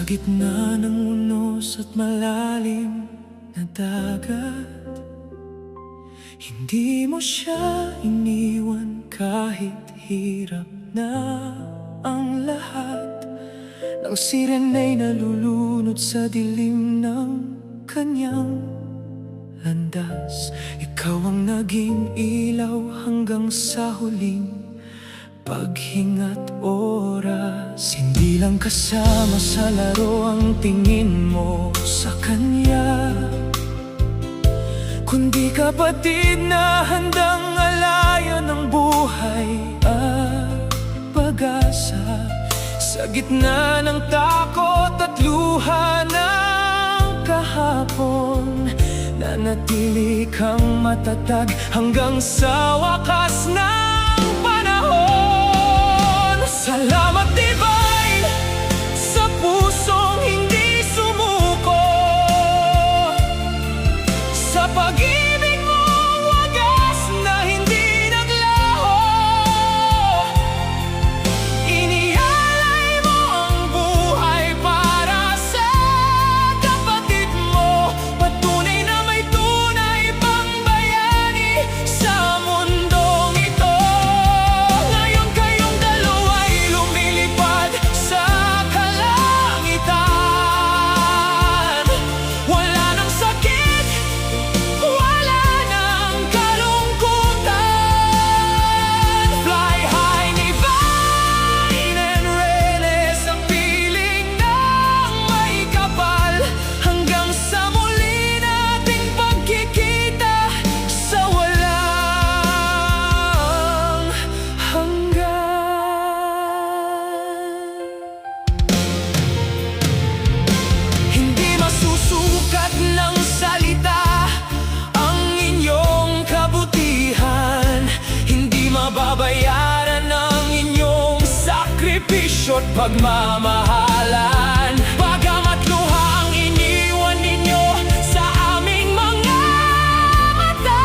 gitna ng unos at malalim na dagat, hindi mo siya iniwan kahit hirap na ang lahat. Ng sirena'y nalulunod sa dilim ng kanyang landas. Ikaw ang naging ilaw hanggang sa huling paghinga't oras. Hindi lang kasama sa laro ang tingin mo sa kanya, kundi kapatid na handang alayan ng buhay at pag-asa. Sa gitna ng takot at luha ng kahapon, nanatili kang matatag hanggang sa wakas ng panahon. Salamat Divine sa pusong hindi sumuko, sa pag-ibig mong wagas na hindi naglaho. Inialay mo ang buhay para sa kapatid mo, patunay na may tunay pang bayani sa mundong ito. Ngayon kayong dalawa'y lumilipad sa kalangitan. Wala nang sakit, wala nang kalungkutan. Fly high ni Vine and Rene sa piling ng may kapal, hanggang sa muli nating pagkikita sa walang hanggan. Hindi masusukat ng salita ang inyong kabutihan, hindi mababayaran ang inyong sakripisyo at pagmamahalan. Bagamat luha ang iniwan ninyo sa aming mga mata,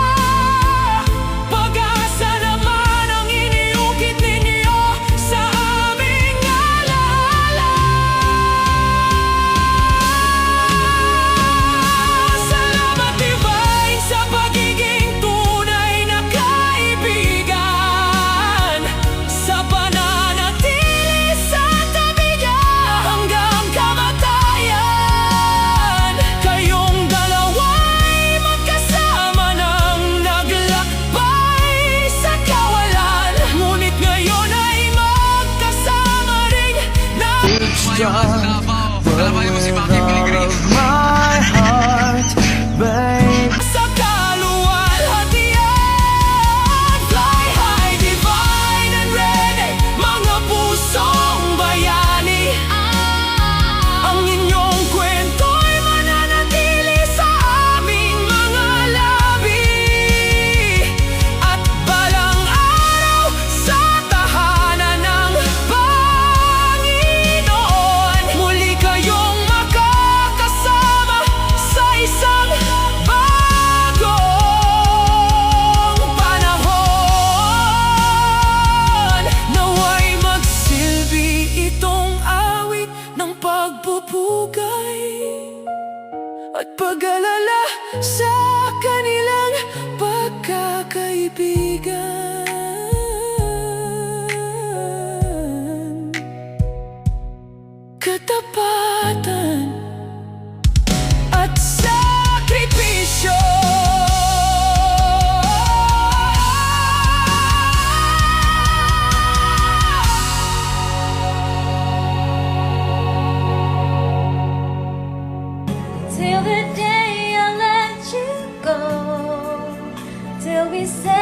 pag-asa naman ang iniukit ninyo sa aming alaala. Salamat Divine sa pagiging tunay na kaibigan, sa pananatili sa tabi niya hanggang kamatayan. Kayong dalawa'y magkasama ng naglakbay sa kawalan, ngunit ngayon ay magkasama rin na My heart, babe. sa kaluwalhatian. Fly high Divine and Rene, mga pusong bayani. Ang inyong kwento'y mananatili sa aming mga labi, at balang araw sa tahanan ng Panginoon, muli kayong makakasama sa isang bagong panahon. Nawa'y magsilbi itong awit ng pagpupugay at pag-alala sa kanilang pagkakaibigan, katapatan at sakripisyo. Till the day I let you go, till we say